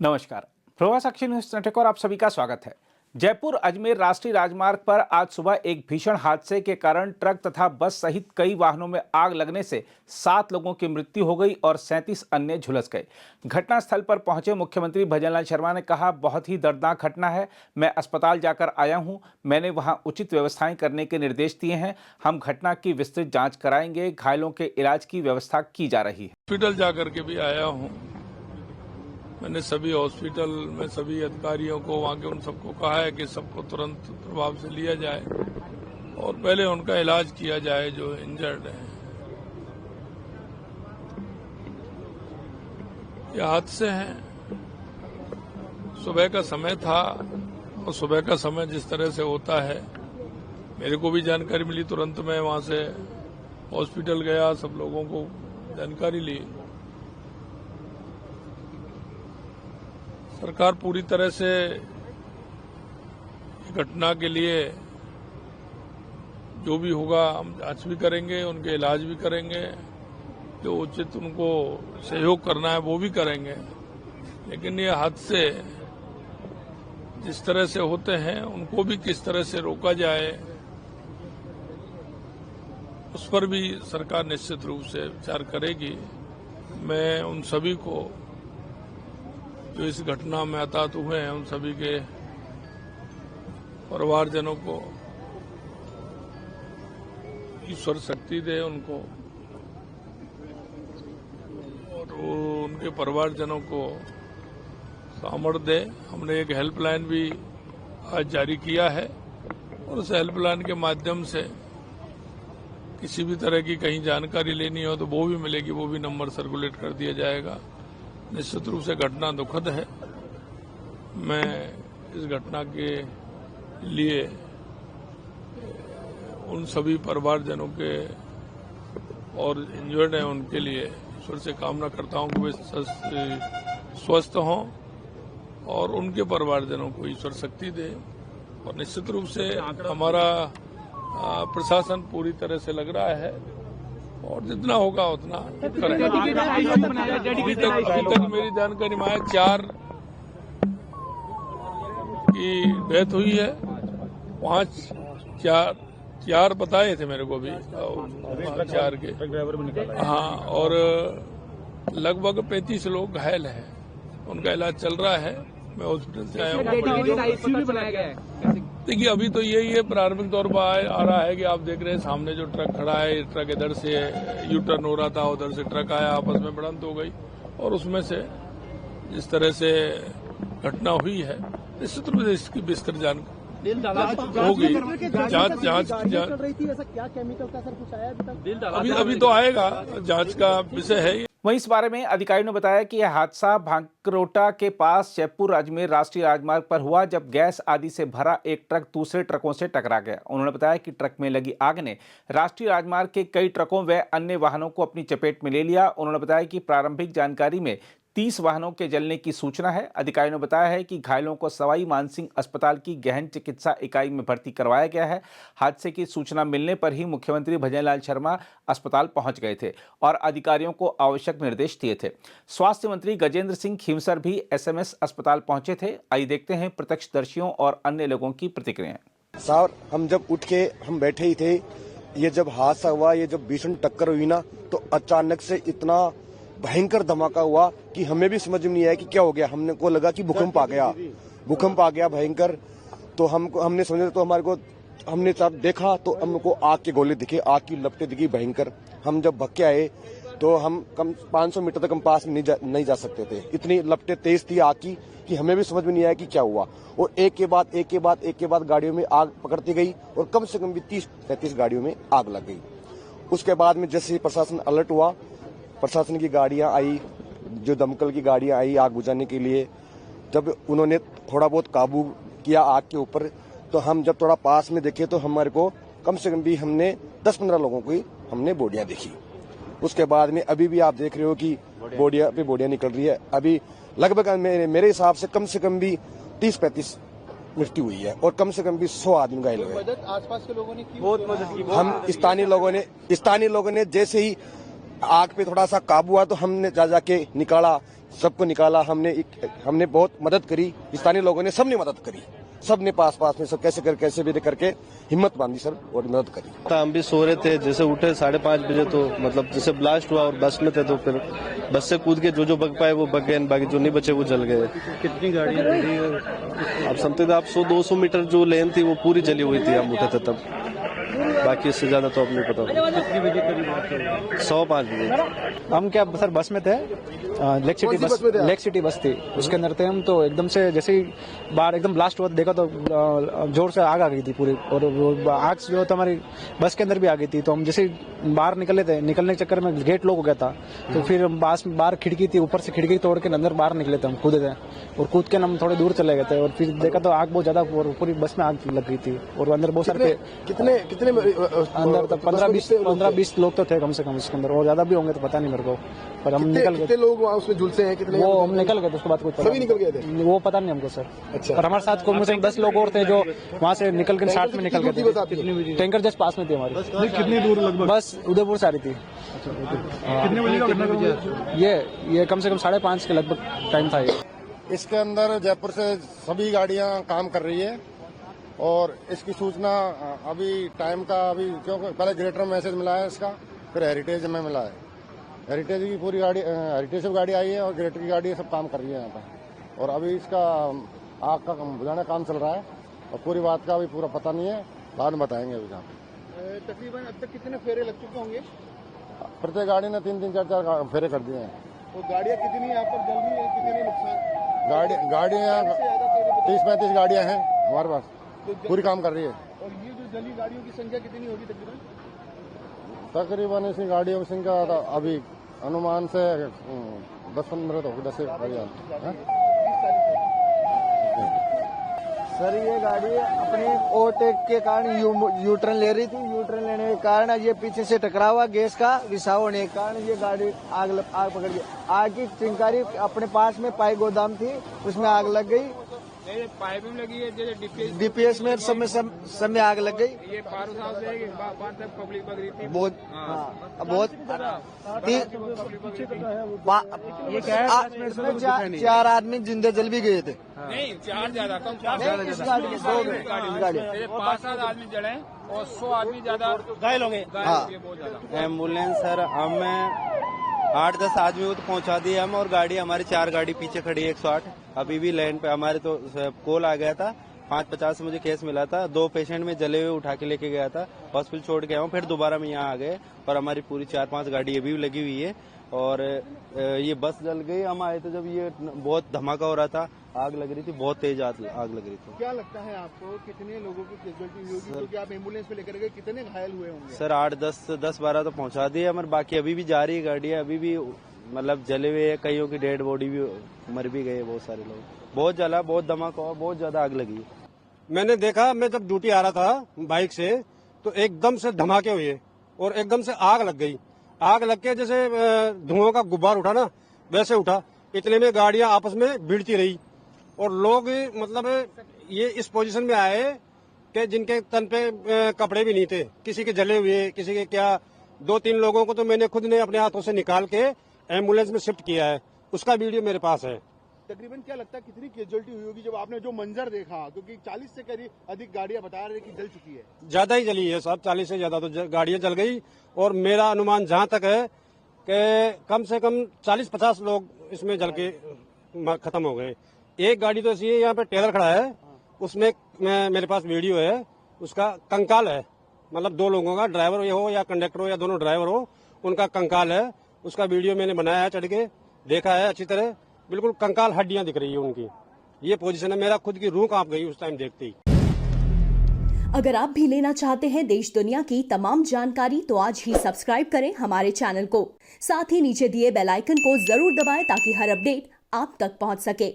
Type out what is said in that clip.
नमस्कार। प्रवास साक्षी news network और आप सभी का स्वागत है। जयपुर अजमेर राष्ट्रीय राजमार्ग पर आज सुबह एक भीषण हादसे के कारण ट्रक तथा बस सहित कई वाहनों में आग लगने से 7 लोगों की मृत्यु हो गई और 37 अन्य झुलस गए। घटनास्थल पर पहुंचे मुख्यमंत्री भजनलाल शर्मा ने कहा, बहुत ही दर्दनाक घटना है। मैं अस्पताल जाकर आया हूं। मैंने वहां उचित व्यवस्थाएं करने के निर्देश दिए हैं। हम घटना की विस्तृत जाँच कराएंगे। घायलों के इलाज की व्यवस्था की जा रही है। हॉस्पिटल जाकर के भी आया हूं। मैंने सभी हॉस्पिटल में सभी अधिकारियों को वहां के उन सबको कहा है कि सबको तुरंत प्रभाव से लिया जाए और पहले उनका इलाज किया जाए जो इंजर्ड हैं। ये हादसे हैं। सुबह का समय था और सुबह का समय जिस तरह से होता है, मेरे को भी जानकारी मिली, तुरंत मैं वहां से हॉस्पिटल गया, सब लोगों को जानकारी ली। सरकार पूरी तरह से घटना के लिए जो भी होगा हम जांच भी करेंगे, उनके इलाज भी करेंगे, जो उचित उनको सहयोग करना है वो भी करेंगे। लेकिन ये हादसे जिस तरह से होते हैं उनको भी किस तरह से रोका जाए, उस पर भी सरकार निश्चित रूप से विचार करेगी। मैं उन सभी को जो इस घटना में हताहत हुए हैं, उन सभी के परिवारजनों को ईश्वर शक्ति दे उनको, और उनके परिवारजनों को सामर्थ्य दे। हमने एक हेल्पलाइन भी आज जारी किया है और उस हेल्पलाइन के माध्यम से किसी भी तरह की कहीं जानकारी लेनी हो तो वो भी मिलेगी, वो भी नंबर सर्कुलेट कर दिया जाएगा। निश्चित रूप से घटना दुखद है। मैं इस घटना के लिए उन सभी परिवारजनों के और इंजर्ड हैं उनके लिए ईश्वर से कामना करता हूं कि वे स्वस्थ हों और उनके परिवारजनों को ईश्वर शक्ति दे। और निश्चित रूप से हमारा प्रशासन पूरी तरह से लग रहा है और जितना होगा उतना करेंगे। अभी तक मेरी जानकारी में 4 की डेथ हुई है, 4 बताए थे मेरे को भी, 4 के। हाँ, और लगभग 35 लोग घायल हैं, उनका इलाज चल रहा है। मैं हॉस्पिटल से आया हूँ। देखिए, अभी तो यही है, प्रारंभिक तौर पर आ रहा है कि आप देख रहे हैं सामने जो ट्रक खड़ा है, ट्रक इधर से यू टर्न हो रहा था, उधर से ट्रक आया, आपस में भिड़ंत हो गई और उसमें से जिस तरह से घटना हुई है, निश्चित रूप से इसकी विस्तृत जानकारी होगी। जांच क्या केमिकल का सर कुछ आया अभी तक? अभी तो आएगा, जांच का विषय है। वहीं इस बारे में अधिकारियों ने बताया कि यह हादसा भांकरोटा के पास जयपुर अजमेर राष्ट्रीय राजमार्ग पर हुआ, जब गैस आदि से भरा एक ट्रक दूसरे ट्रकों से टकरा गया। उन्होंने बताया कि ट्रक में लगी आग ने राष्ट्रीय राजमार्ग के कई ट्रकों व अन्य वाहनों को अपनी चपेट में ले लिया। उन्होंने बताया कि प्रारंभिक जानकारी में 30 वाहनों के जलने की सूचना है। अधिकारियों ने बताया है कि घायलों को सवाई मानसिंह अस्पताल की गहन चिकित्सा इकाई में भर्ती करवाया गया है। हादसे की सूचना मिलने पर ही मुख्यमंत्री भजनलाल शर्मा अस्पताल पहुंच गए थे और अधिकारियों को आवश्यक निर्देश दिए थे। स्वास्थ्य मंत्री गजेंद्र सिंह खींवसर भी एसएमएस अस्पताल पहुंचे थे। आइए देखते हैं प्रत्यक्षदर्शियों और अन्य लोगों की प्रतिक्रियाएं। सर, हम जब उठ के हम बैठे ही थे, ये जब हादसा हुआ, ये जब भीषण टक्कर हुई ना, तो अचानक से इतना भयंकर धमाका हुआ कि हमें भी समझ में नहीं आया कि क्या हो गया। हमने को लगा कि भूकंप आ गया भयंकर। तो हमने समझा, तो हमारे को हमने जब देखा तो हमको आग के गोले दिखे, आग की लपटें दिखी भयंकर। हम जब भग के आए तो हम कम 500 मीटर तक हम पास में नहीं जा सकते थे, इतनी लपटें तेज थी आग की कि हमें भी समझ में नहीं आया कि क्या हुआ। और एक के बाद गाड़ियों में आग पकड़ती गई और कम से कम भी 30-35 गाड़ियों में आग लग गई। उसके बाद में जैसे प्रशासन अलर्ट हुआ, प्रशासन की गाड़ियां आई, जो दमकल की गाड़ियां आई आग बुझाने के लिए। जब उन्होंने थोड़ा बहुत काबू किया आग के ऊपर, तो हम जब थोड़ा पास में देखे तो हमारे को कम से कम भी हमने 10-15 लोगों की हमने बॉडियां देखी। उसके बाद में अभी भी आप देख रहे हो कि बॉडियां निकल रही है। अभी लगभग मेरे हिसाब से कम भी 30-35 मृत्यु हुई है और कम से कम भी 100 आदमी घायल हुए। आसपास के लोगों ने बहुत मदद की। हम स्थानीय लोगों ने जैसे ही आग पे थोड़ा सा काबू हुआ तो हमने जा जाके निकाला, सबको निकाला। हमने बहुत मदद करी, स्थानीय लोगों ने सबने मदद करी, सबने पास में सब कैसे भी करके हिम्मत बांधी सर और मदद करी। हम भी सो रहे थे, जैसे उठे 5:30 बजे तो मतलब जैसे ब्लास्ट हुआ और बस में थे तो फिर बस से कूद के जो बग पाए वो बग गए, बाकी जो नहीं बचे वो जल गए। कितनी गाड़ियां जली? अब समथिंग आप 100-200 मीटर जो लेन थी वो पूरी जली हुई थी, हम उठे थे तब। बाकी इससे ज्यादा तो अब नहीं पता। कितनी बजे करीब? 105 बजे। हम क्या सर बस में थे, लेक सिटी बस थी, उसके अंदर थे हम। तो एकदम से जैसे ही बाहर एकदम ब्लास्ट हुआ देखा तो जोर से आग आ गई थी पूरी, और वो आग जो तो हमारी बस के अंदर भी आ गई थी। तो हम जैसे ही बाहर निकले थे, निकलने के चक्कर में गेट लॉक हो गया था। तो फिर बाहर खिड़की थी, ऊपर से खिड़की तोड़ के अंदर बाहर निकले थे, हम कूदे थे और कूद के हम थोड़े दूर चले गए थे। और फिर देखा तो आग बहुत ज्यादा, पूरी बस में आग लग गई थी और अंदर बहुत सारे कितने अंदर तक 15-20 लोग तो थे कम से कम उसके अंदर, और ज्यादा भी होंगे तो पता नहीं मेरे को। पर हम निकल गए। कितने लोग वहाँ उसमें झुलसे हैं? कितने? वो हम निकल गए थे, उसके बाद कुछ सभी निकल गए थे? वो पता नहीं हमको सर। अच्छा। पर हमारे साथ कम से कम 10 लोग और थे जो वहाँ से निकल कर साथ में निकल गए थे। टैंकर जस्ट पास में थी हमारी। कितनी दूर लगभग? बस उदयपुर से आ रही थी। कितने बजे का घटना हुआ? ये कम से कम 5:30 के लगभग टाइम था ये। इसके अंदर जयपुर से सभी गाड़ियां काम कर रही है और इसकी सूचना अभी टाइम का अभी क्योंकि पहले ग्रेटर में मैसेज मिला है इसका, फिर हेरिटेज में मिला है। हेरिटेज की पूरी गाड़ी, हेरिटेज से गाड़ी आई है और ग्रेटर की गाड़ी सब काम कर रही है यहाँ पर। और अभी इसका आग का बुझाने काम चल रहा है और पूरी बात का अभी पूरा पता नहीं है, बाद में बताएंगे अभी जहाँ पे। तकरीबन अब तक कितने फेरे लग चुके होंगे? प्रत्येक गाड़ी ने 3-3, 4-4 फेरे कर दिए हैं। तो गाड़ियाँ कितनी यहाँ पर जल रही है, कितने नुकसान? गाड़ियाँ 30-35 गाड़ियाँ हैं हमारे पास, पूरी काम कर रही है। और ये जो जली गाड़ियों की संख्या कितनी होगी तकरीबन? तकरीबन इसी गाड़ियों की संख्या अभी अनुमान से 10-15 तो होगी, 10 से गाड़ियाँ। सर ये गाड़ी अपने ओवरटेक के कारण यू टर्न ले रही थी। यू टर्न लेने के कारण ये पीछे से टकरा हुआ, गैस का रिसाव होने के कारण ये गाड़ी आग पकड़ गई। आग की चिंगारी अपने पास में पाई गोदाम थी, उसमें आग लग गई। पाइप में लगी है, डीपीएस में सब में आग लग गई। ये पारो साहब से पब्लिक पक रही थी बहुत इसमें 4 आदमी जिंदे जल भी गए थे। नहीं, 4 ज्यादा कम, इस गाड़ी के 2 गाड़ी 5-7 आदमी जले और 100 आदमी ज्यादा घायल हो गए। बहुत ज्यादा एम्बुलेंस सर हमें 8-10 आदमी को तो पहुंचा दिए हम, और गाड़ी हमारी 4 गाड़ी पीछे खड़ी है 108। अभी भी लाइन पे हमारे तो कॉल आ गया था, 5:50 से मुझे केस मिला था। 2 पेशेंट में जले हुए उठा के लेके गया था, हॉस्पिटल छोड़ के आया हूँ। फिर दोबारा में यहाँ आ गए और हमारी पूरी 4-5 गाड़ी अभी भी लगी हुई है। और ये बस जल गई। हम आए थे जब ये बहुत धमाका हो रहा था, आग लग रही थी, बहुत तेज आग लग रही थी। क्या लगता है आपको कितने लोगों की कैजुअल्टी हुई होगी? क्योंकि आप एम्बुलेंस पे लेकर गए, कितने घायल हुए होंगे? सर 8-10-12 तो पहुंचा दिए हमारे, बाकी अभी भी जा रही है गाड़ियाँ, अभी भी मतलब जले हुए है। कईयों की डेड बॉडी भी मर भी गए, बहुत सारे लोग। बहुत जला, बहुत धमाका हुआ, बहुत ज्यादा आग लगी। मैंने देखा, मैं जब ड्यूटी आ रहा था बाइक से तो एकदम से धमाके हुए और एकदम से आग लग गई। आग लग के जैसे धुआं का गुब्बार उठा ना, वैसे उठा। इतने में गाड़ियां आपस में भिड़ती रही और लोग मतलब ये इस पोजीशन में आए कि जिनके तन पे कपड़े भी नहीं थे, किसी के जले हुए, किसी के क्या। 2-3 लोगों को तो मैंने खुद ने अपने हाथों से निकाल के एम्बुलेंस में शिफ्ट किया है, उसका वीडियो मेरे पास है। तकरीबन क्या लगता है कितनी कैजुअल्टी हुई होगी जब आपने जो मंजर देखा? क्योंकि 40 से करीब अधिक गाड़ियां बता रहे कि जल चुकी है। ज्यादा ही जली है साहब, 40 से ज्यादा तो गाड़ियां जल गई। और मेरा अनुमान जहां तक है कि कम से कम 40-50 लोग इसमें जल के खत्म हो गए। एक गाड़ी तो ऐसी है, यहाँ पे टेलर खड़ा है, उसमें मेरे पास वीडियो है, उसका कंकाल है। मतलब 2 लोगों का, ड्राइवर हो या कंडक्टर हो या दोनों ड्राइवर हो, उनका कंकाल है। उसका वीडियो मैंने बनाया है, चढ़ के देखा है अच्छी तरह, बिल्कुल कंकाल हड्डियां दिख रही है उनकी। ये पोजीशन है, मेरा खुद की रूह कांप गई उस टाइम देखते ही। अगर आप भी लेना चाहते हैं देश दुनिया की तमाम जानकारी तो आज ही सब्सक्राइब करें हमारे चैनल को। साथ ही नीचे दिए बेल आइकन को जरूर दबाएं ताकि हर अपडेट आप तक पहुंच सके।